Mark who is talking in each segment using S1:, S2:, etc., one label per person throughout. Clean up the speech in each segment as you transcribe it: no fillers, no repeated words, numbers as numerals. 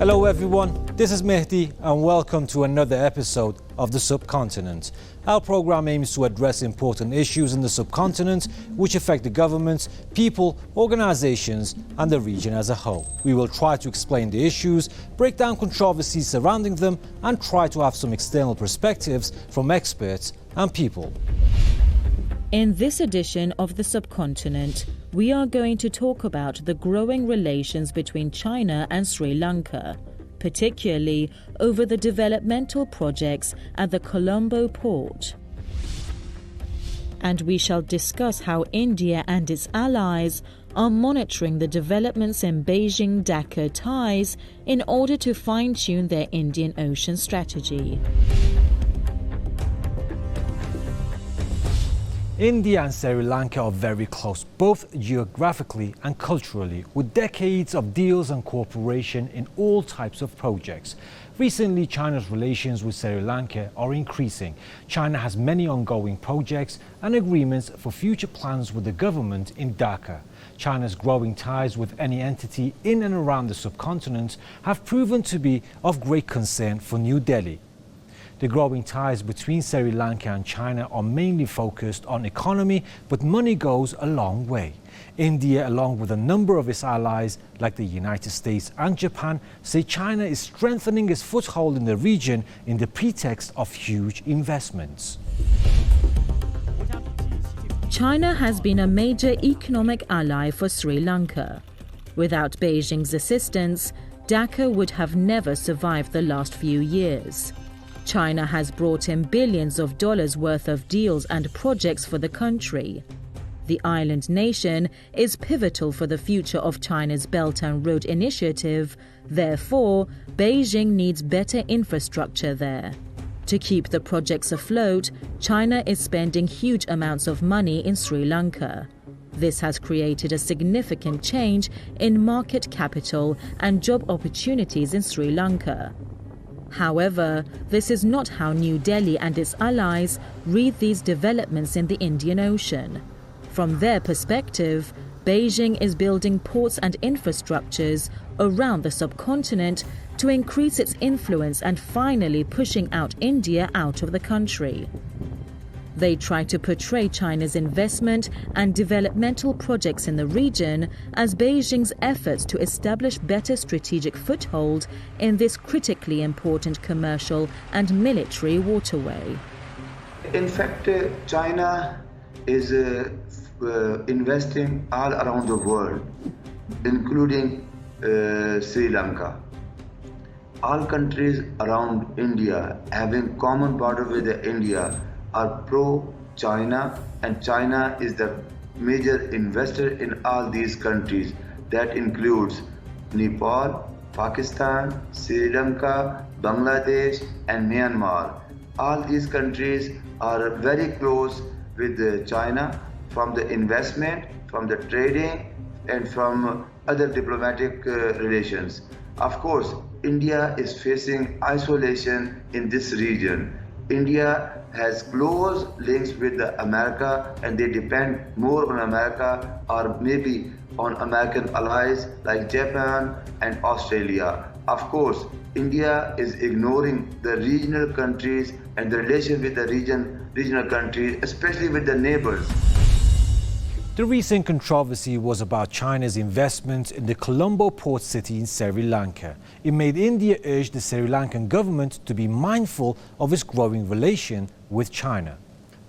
S1: Hello everyone, this is Mehdi and welcome to another episode of the Subcontinent. Our program aims to address important issues in the subcontinent which affect the governments, people, organizations and the region as a whole. We will try to explain the issues, break down controversies surrounding them and try to have some external perspectives from experts and people.
S2: In this edition of the Subcontinent, we are going to talk about the growing relations between China and Sri Lanka, particularly over the developmental projects at the Colombo port. And we shall discuss how India and its allies are monitoring the developments in Beijing-Dhaka ties in order to fine-tune their Indian Ocean strategy.
S1: India and Sri Lanka are very close, both geographically and culturally, with decades of deals and cooperation in all types of projects. Recently, China's relations with Sri Lanka are increasing. China has many ongoing projects and agreements for future plans with the government in Dhaka. China's growing ties with any entity in and around the subcontinent have proven to be of great concern for New Delhi. The growing ties between Sri Lanka and China are mainly focused on economy, but money goes a long way. India, along with a number of its allies, like the United States and Japan, say China is strengthening its foothold in the region in the pretext of huge investments.
S2: China has been a major economic ally for Sri Lanka. Without Beijing's assistance, Dhaka would have never survived the last few years. China has brought in billions of dollars worth of deals and projects for the country. The island nation is pivotal for the future of China's Belt and Road Initiative. Therefore, Beijing needs better infrastructure there. To keep the projects afloat, China is spending huge amounts of money in Sri Lanka. This has created a significant change in market capital and job opportunities in Sri Lanka. However, this is not how New Delhi and its allies read these developments in the Indian Ocean. From their perspective, Beijing is building ports and infrastructures around the subcontinent to increase its influence and finally pushing out India out of the country. They try to portray China's investment and developmental projects in the region as Beijing's efforts to establish better strategic foothold in this critically important commercial and military waterway.
S3: In fact, China is investing all around the world, including Sri Lanka. All countries around India having common border with India are pro-China, and China is the major investor in all these countries. That includes Nepal, Pakistan, Sri Lanka, Bangladesh and Myanmar. All these countries are very close with China from the investment, from the trading and from other diplomatic relations. Of course, India is facing isolation in this region. India has close links with America and they depend more on America or maybe on American allies like Japan and Australia. Of course, India is ignoring the regional countries and the relation with the regional countries, especially with the neighbors.
S1: The recent controversy was about China's investment in the Colombo port city in Sri Lanka. It made India urge the Sri Lankan government to be mindful of its growing relation with China.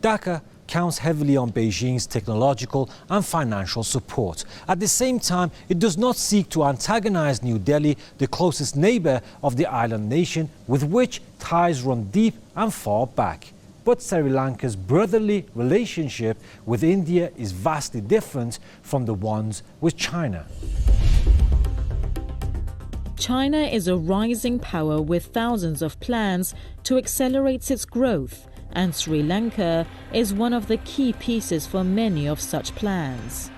S1: Dhaka counts heavily on Beijing's technological and financial support. At the same time, it does not seek to antagonize New Delhi, the closest neighbor of the island nation, with which ties run deep and far back. But Sri Lanka's brotherly relationship with India is vastly different from the ones with China.
S2: China is a rising power with thousands of plans to accelerate its growth, and Sri Lanka is one of the key pieces for many of such plans.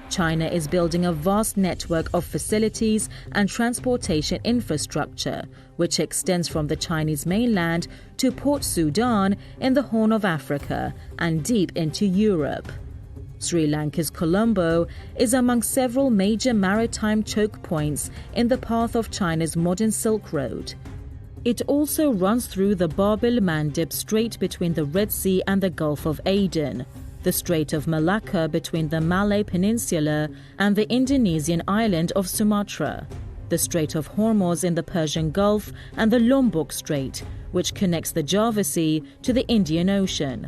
S2: China is building a vast network of facilities and transportation infrastructure, which extends from the Chinese mainland to Port Sudan in the Horn of Africa and deep into Europe. Sri Lanka's Colombo is among several major maritime choke points in the path of China's modern Silk Road. It also runs through the Bab-el-Mandeb Strait between the Red Sea and the Gulf of Aden, the Strait of Malacca between the Malay Peninsula and the Indonesian island of Sumatra, the Strait of Hormuz in the Persian Gulf, and the Lombok Strait, which connects the Java Sea to the Indian Ocean.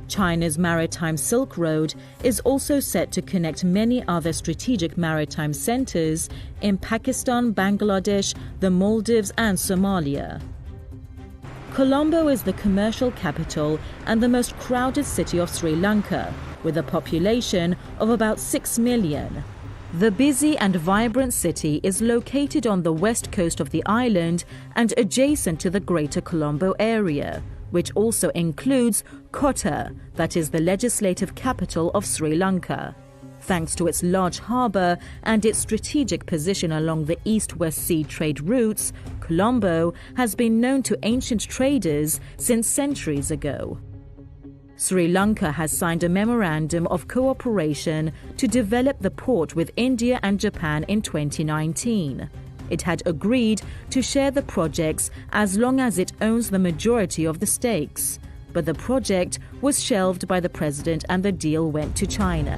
S2: China's maritime Silk Road is also set to connect many other strategic maritime centers in Pakistan, Bangladesh, the Maldives and Somalia. Colombo is the commercial capital and the most crowded city of Sri Lanka, with a population of about 6 million. The busy and vibrant city is located on the west coast of the island and adjacent to the Greater Colombo area, which also includes Kota, that is the legislative capital of Sri Lanka. Thanks to its large harbour and its strategic position along the East-West Sea trade routes, Colombo has been known to ancient traders since centuries ago. Sri Lanka has signed a memorandum of cooperation to develop the port with India and Japan in 2019. It had agreed to share the projects as long as it owns the majority of the stakes. But the project was shelved by the president and the deal went to China.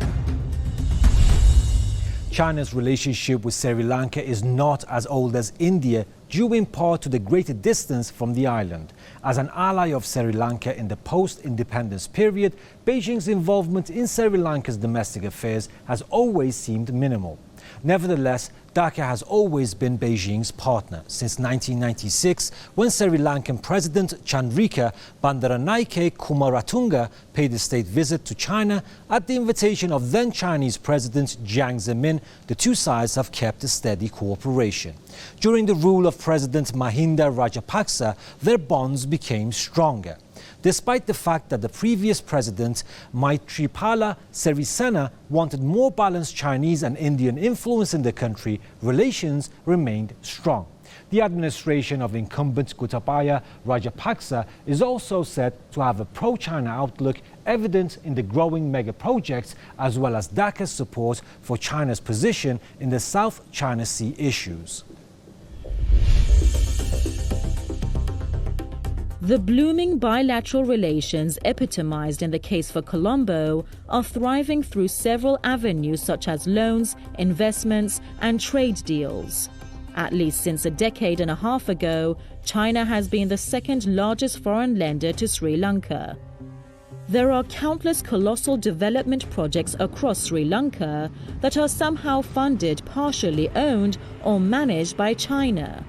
S1: China's relationship with Sri Lanka is not as old as India, due in part to the greater distance from the island. As an ally of Sri Lanka in the post-independence period, Beijing's involvement in Sri Lanka's domestic affairs has always seemed minimal. Nevertheless, Dhaka has always been Beijing's partner since 1996, when Sri Lankan President Chandrika Bandaranaike Kumaratunga paid a state visit to China at the invitation of then Chinese President Jiang Zemin. The two sides have kept a steady cooperation. During the rule of President Mahinda Rajapaksa, their bonds became stronger. Despite the fact that the previous president, Maithripala Sirisena, wanted more balanced Chinese and Indian influence in the country, relations remained strong. The administration of incumbent Gotabaya Rajapaksa is also said to have a pro-China outlook, evident in the growing mega projects as well as Dhaka's support for China's position in the South China Sea issues.
S2: The blooming bilateral relations epitomized in the case for Colombo are thriving through several avenues such as loans, investments and trade deals. At least since a decade and a half ago, China has been the second largest foreign lender to Sri Lanka. There are countless colossal development projects across Sri Lanka that are somehow funded, partially owned or managed by China.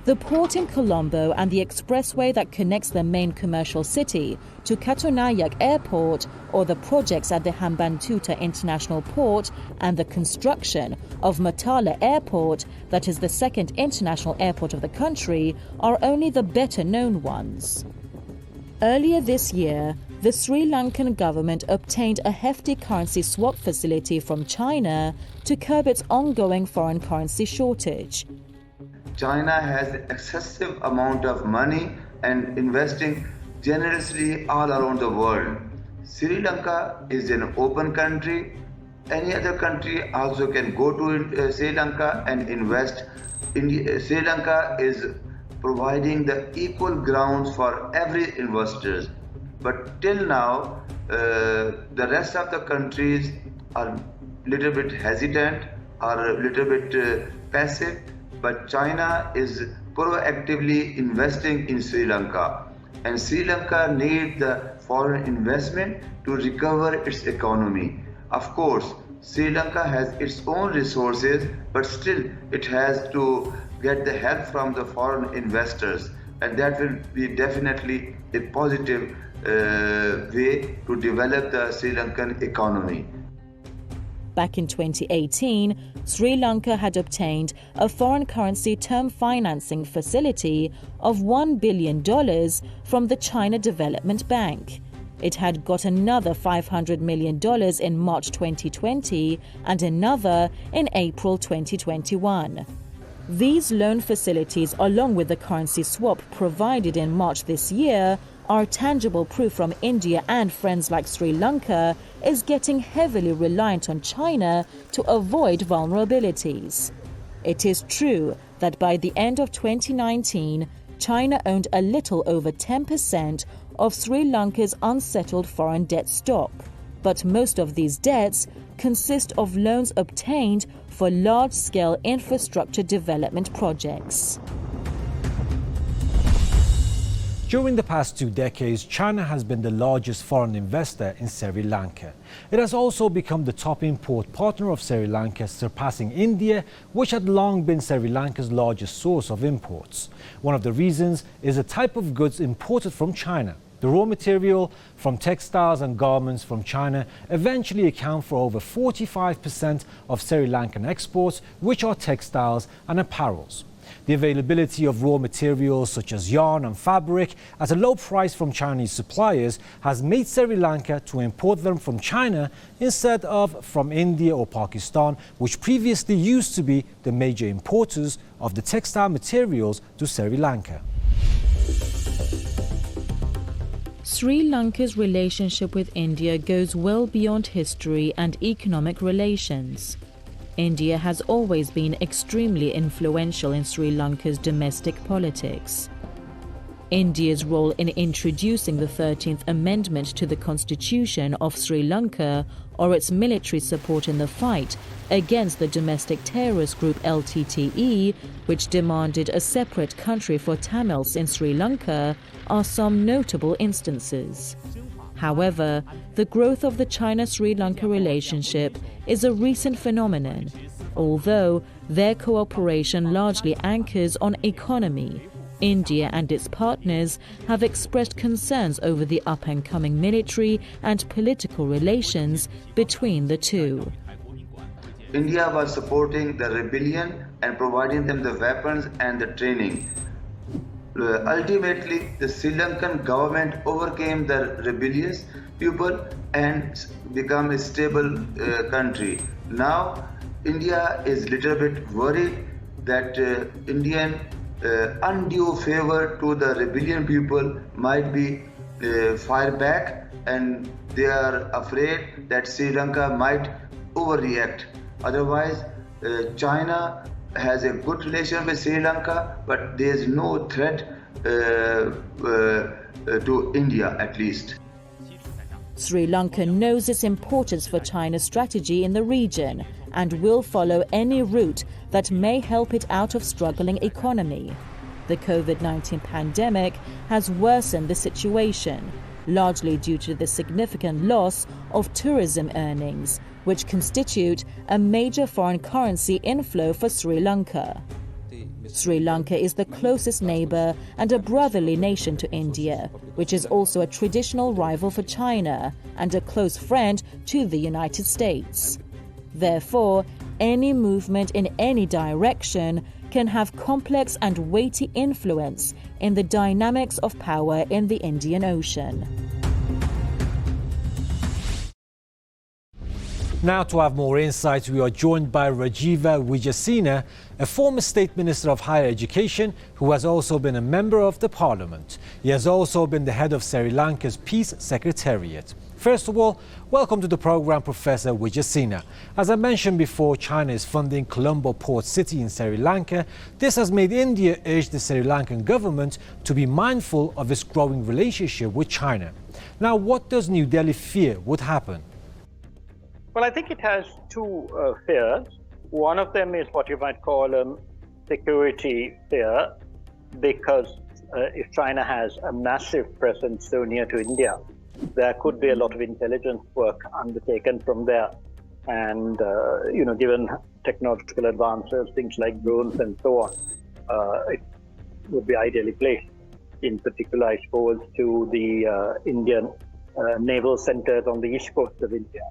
S2: The port in Colombo and the expressway that connects the main commercial city to Katonayak Airport, or the projects at the Hambantota International Port and the construction of Matala Airport, that is the second international airport of the country, are only the better-known ones. Earlier this year, the Sri Lankan government obtained a hefty currency swap facility from China to curb its ongoing foreign currency shortage.
S3: China has excessive amount of money and investing generously all around the world. Sri Lanka is an open country. Any other country also can go to Sri Lanka and invest. Sri Lanka is providing the equal grounds for every investor. But till now, the rest of the countries are little bit hesitant, are a little bit passive. But China is proactively investing in Sri Lanka, and Sri Lanka needs the foreign investment to recover its economy. Of course, Sri Lanka has its own resources, but still it has to get the help from the foreign investors, and that will be definitely a positive way to develop the Sri Lankan economy.
S2: Back in 2018, Sri Lanka had obtained a foreign currency term financing facility of $1 billion from the China Development Bank. It had got another $500 million in March 2020 and another in April 2021. These loan facilities, along with the currency swap provided in March this year, our tangible proof from India and friends like Sri Lanka is getting heavily reliant on China to avoid vulnerabilities. It is true that by the end of 2019, China owned a little over 10% of Sri Lanka's unsettled foreign debt stock, but most of these debts consist of loans obtained for large-scale infrastructure development projects.
S1: During the past 2 decades, China has been the largest foreign investor in Sri Lanka. It has also become the top import partner of Sri Lanka, surpassing India, which had long been Sri Lanka's largest source of imports. One of the reasons is the type of goods imported from China. The raw material from textiles and garments from China eventually account for over 45% of Sri Lankan exports, which are textiles and apparels. The availability of raw materials such as yarn and fabric at a low price from Chinese suppliers has made Sri Lanka to import them from China instead of from India or Pakistan, which previously used to be the major importers of the textile materials to Sri Lanka.
S2: Sri Lanka's relationship with India goes well beyond history and economic relations. India has always been extremely influential in Sri Lanka's domestic politics. India's role in introducing the 13th Amendment to the Constitution of Sri Lanka, or its military support in the fight against the domestic terrorist group LTTE, which demanded a separate country for Tamils in Sri Lanka, are some notable instances. However, the growth of the China-Sri Lanka relationship is a recent phenomenon, although their cooperation largely anchors on economy. India and its partners have expressed concerns over the up-and-coming military and political relations between the two.
S3: India was supporting the rebellion and providing them the weapons and the training. Ultimately, the Sri Lankan government overcame the rebellious people and became a stable country. Now, India is a little bit worried that Indian undue favor to the rebellion people might be fired back, and they are afraid that Sri Lanka might overreact. Otherwise, China has a good relation with Sri Lanka, but there is no threat to India, at least.
S2: Sri Lanka knows its importance for China's strategy in the region and will follow any route that may help it out of struggling economy. The COVID-19 pandemic has worsened the situation, largely due to the significant loss of tourism earnings, which constitute a major foreign currency inflow for Sri Lanka. Sri Lanka is the closest neighbor and a brotherly nation to India, which is also a traditional rival for China and a close friend to the United States. Therefore, any movement in any direction can have complex and weighty influence in the dynamics of power in the Indian Ocean.
S1: Now, to have more insights, we are joined by Rajiva Vijayasena, a former State Minister of Higher Education who has also been a member of the Parliament. He has also been the head of Sri Lanka's Peace Secretariat. First of all, welcome to the program, Professor Vijayasena. As I mentioned before, China is funding Colombo port city in Sri Lanka. This has made India urge the Sri Lankan government to be mindful of its growing relationship with China. Now, what does New Delhi fear would happen?
S4: Well, I think it has two fears. One of them is what you might call a security fear, because if China has a massive presence so near to India, there could be a lot of intelligence work undertaken from there. And, given technological advances, things like drones and so on, it would be ideally placed, in particular, I suppose, to the Indian naval centers on the east coast of India.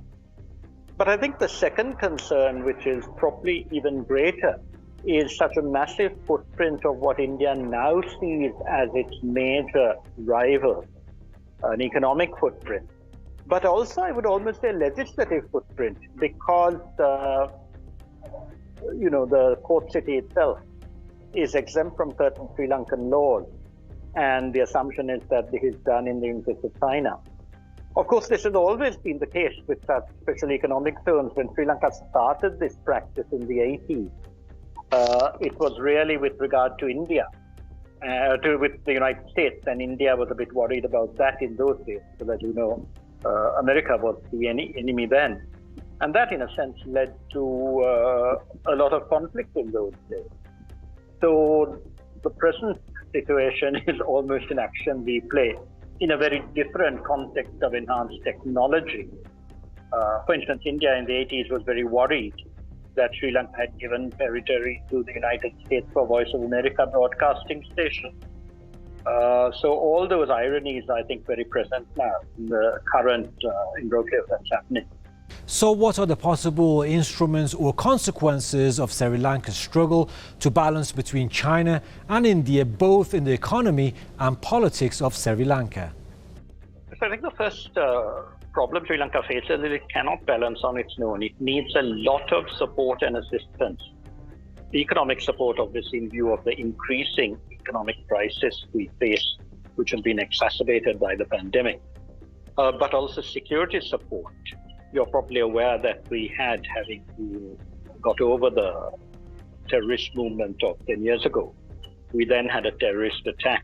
S4: But I think the second concern, which is probably even greater, is such a massive footprint of what India now sees as its major rival, an economic footprint, but also I would almost say legislative footprint, because the port city itself is exempt from certain Sri Lankan laws, and the assumption is that this is done in the interest of China. Of course, this has always been the case with such special economic zones. When Sri Lanka started this practice in the 80s, it was really with regard to India, with the United States, and India was a bit worried about that in those days, so that, you know, America was the enemy then. And that, in a sense, led to a lot of conflict in those days. So the present situation is almost an action we play in a very different context of enhanced technology. For instance, India in the 80s was very worried that Sri Lanka had given territory to the United States for Voice of America broadcasting station. So all those ironies, I think, very present now in the current imbroglio that's happening.
S1: So what are the possible instruments or consequences of Sri Lanka's struggle to balance between China and India, both in the economy and politics of Sri Lanka?
S4: So I think the first problem Sri Lanka faces is it cannot balance on its own. It needs a lot of support and assistance. Economic support, obviously, in view of the increasing economic crisis we face, which has been exacerbated by the pandemic, but also security support. You're probably aware that we had, having got over the terrorist movement of 10 years ago, we then had a terrorist attack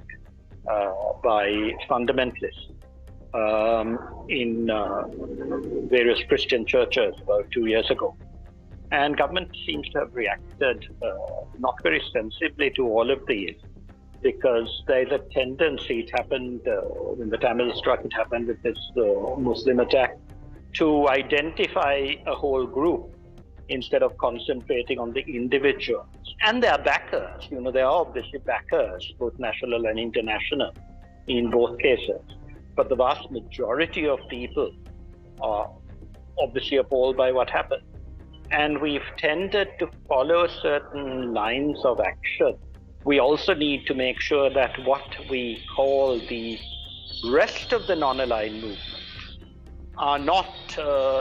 S4: by fundamentalists in various Christian churches about 2 years ago. And government seems to have reacted not very sensibly to all of these, because there's a tendency, it happened when the Tamil struck, it happened with this Muslim attack, to identify a whole group instead of concentrating on the individuals. And their backers, you know, they are obviously backers, both national and international, in both cases. But the vast majority of people are obviously appalled by what happened. And we've tended to follow certain lines of action. We also need to make sure that what we call the rest of the non-aligned movement are not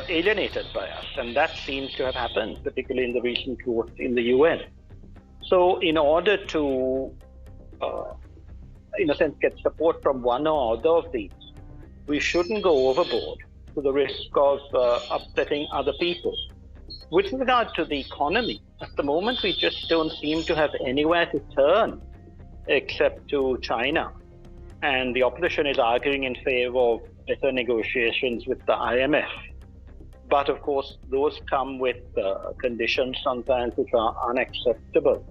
S4: alienated by us, and that seems to have happened, particularly in the recent vote in the UN. So in order to, in a sense, get support from one or other of these, we shouldn't go overboard to the risk of upsetting other people. With regard to the economy, at the moment we just don't seem to have anywhere to turn except to China. And the opposition is arguing in favor of better negotiations with the IMF. But of course, those come with conditions sometimes which are unacceptable.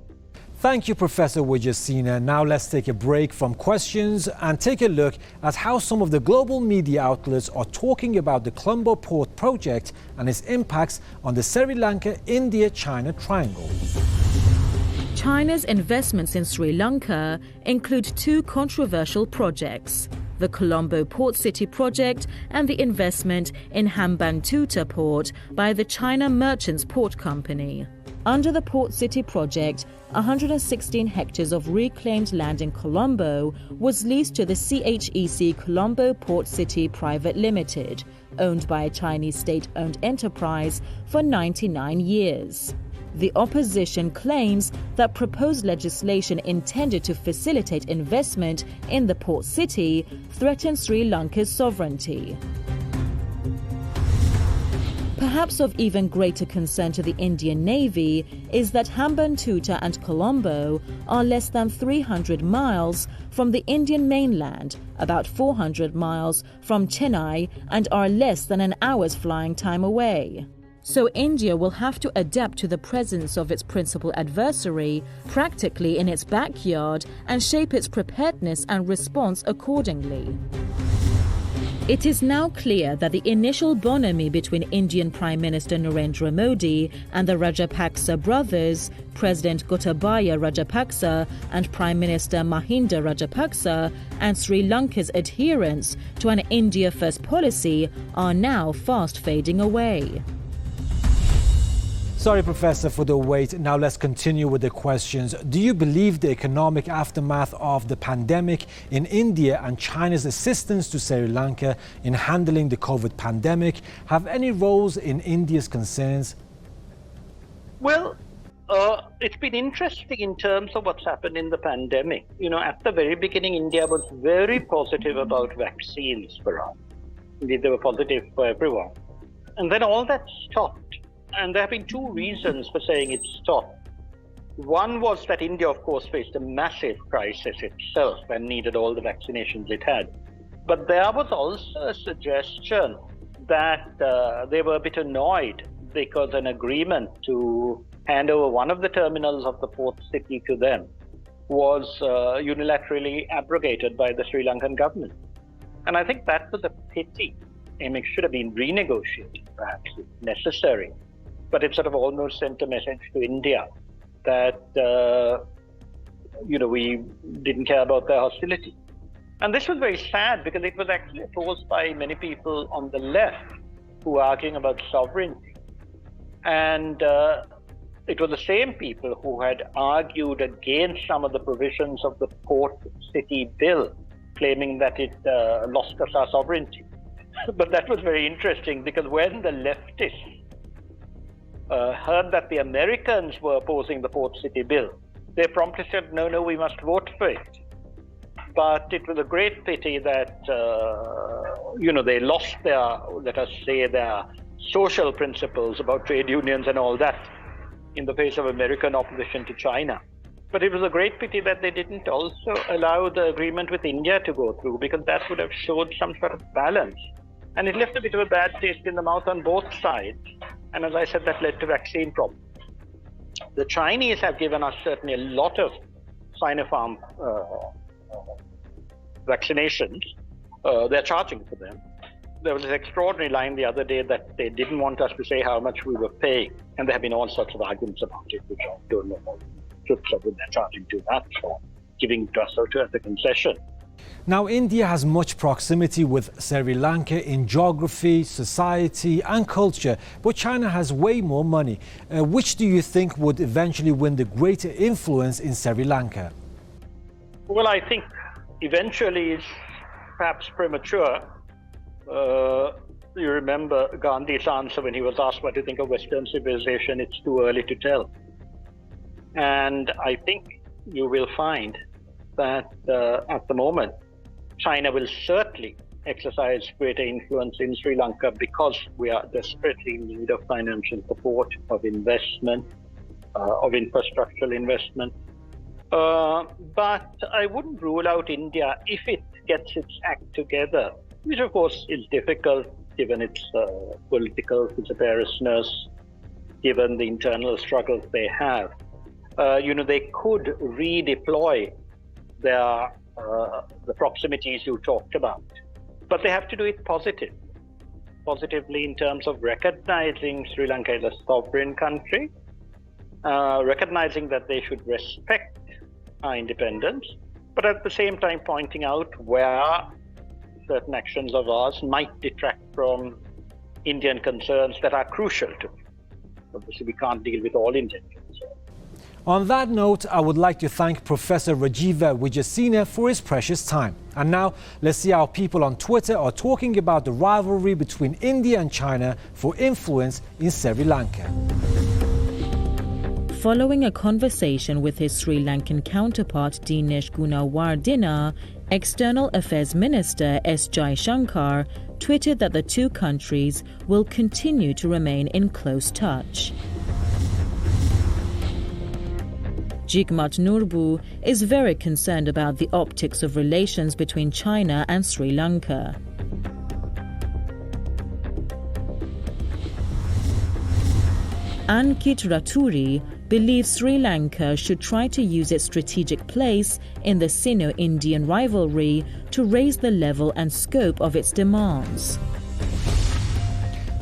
S1: Thank you, Professor Wijasena. Now let's take a break from questions and take a look at how some of the global media outlets are talking about the Colombo port project and its impacts on the Sri Lanka-India-China triangle.
S2: China's investments in Sri Lanka include two controversial projects: the Colombo Port City project and the investment in Hambantota Port by the China Merchants Port Company. Under the Port City project, 116 hectares of reclaimed land in Colombo was leased to the CHEC Colombo Port City Private Limited, owned by a Chinese state-owned enterprise, for 99 years. The opposition claims that proposed legislation intended to facilitate investment in the port city threatens Sri Lanka's sovereignty. Perhaps of even greater concern to the Indian Navy is that Hambantota and Colombo are less than 300 miles from the Indian mainland, about 400 miles from Chennai, and are less than an hour's flying time away. So India will have to adapt to the presence of its principal adversary practically in its backyard and shape its preparedness and response accordingly. It is now clear that the initial bonhomie between Indian Prime Minister Narendra Modi and the Rajapaksa brothers, President Gotabaya Rajapaksa and Prime Minister Mahinda Rajapaksa, and Sri Lanka's adherence to an India First policy are now fast fading away.
S1: Sorry, Professor, for the wait. Now let's continue with the questions. Do you believe the economic aftermath of the pandemic in India and China's assistance to Sri Lanka in handling the COVID pandemic have any roles in India's concerns?
S4: Well, It's been interesting in terms of what's happened in the pandemic. At the very beginning, India was very positive about vaccines for us. Indeed, they were positive for everyone. And then all that stopped. And there have been two reasons for saying it stopped. One was that India, of course, faced a massive crisis itself and needed all the vaccinations it had. But there was also a suggestion that they were a bit annoyed because an agreement to hand over one of the terminals of the port city to them was unilaterally abrogated by the Sri Lankan government. And I think that was a pity. It should have been renegotiated, perhaps, if necessary. But it sort of almost sent a message to India that, we didn't care about their hostility. And this was very sad because it was actually opposed by many people on the left who were arguing about sovereignty. And it was the same people who had argued against some of the provisions of the port city bill, claiming that it lost us our sovereignty. But that was very interesting because when the leftists heard that the Americans were opposing the port city bill, they promptly said, no, we must vote for it. But it was a great pity that, they lost their social principles about trade unions and all that in the face of American opposition to China. But it was a great pity that they didn't also allow the agreement with India to go through, because that would have showed some sort of balance. And it left a bit of a bad taste in the mouth on both sides. And as I said, that led to vaccine problems. The Chinese have given us certainly a lot of Sinopharm vaccinations. They're charging for them. There was this extraordinary line the other day that they didn't want us to say how much we were paying. And there have been all sorts of arguments about it, which I don't know what they're charging too much for giving to us as a concession.
S1: Now, India has much proximity with Sri Lanka in geography, society and culture, but China has way more money. Which do you think would eventually win the greater influence in Sri Lanka?
S4: Well, I think eventually it's perhaps premature. You remember Gandhi's answer when he was asked what to think of Western civilization, it's too early to tell. And I think you will find that at the moment, China will certainly exercise greater influence in Sri Lanka because we are desperately in need of financial support, of investment, of infrastructural investment. But I wouldn't rule out India if it gets its act together, which of course is difficult given its political vociferousness, given the internal struggles they have. They could redeploy the proximities you talked about, but they have to do it positively in terms of recognizing Sri Lanka as a sovereign country, recognizing that they should respect our independence, but at the same time pointing out where certain actions of ours might detract from Indian concerns that are crucial to it. Obviously, we can't deal with all Indian concerns.
S1: On that note, I would like to thank Professor Rajiva Vijayasena for his precious time. And now, let's see how people on Twitter are talking about the rivalry between India and China for influence in Sri Lanka.
S2: Following a conversation with his Sri Lankan counterpart Dinesh Gunawardena, External Affairs Minister S. Jaishankar tweeted that the two countries will continue to remain in close touch. Jigmat Nurbu is very concerned about the optics of relations between China and Sri Lanka. Ankit Raturi believes Sri Lanka should try to use its strategic place in the Sino-Indian rivalry to raise the level and scope of its demands.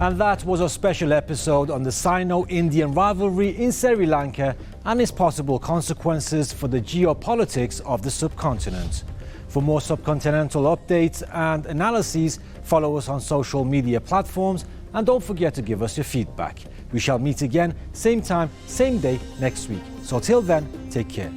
S1: And that was a special episode on the Sino-Indian rivalry in Sri Lanka and its possible consequences for the geopolitics of the subcontinent. For more subcontinental updates and analyses, follow us on social media platforms and don't forget to give us your feedback. We shall meet again, same time, same day next week. So till then, take care.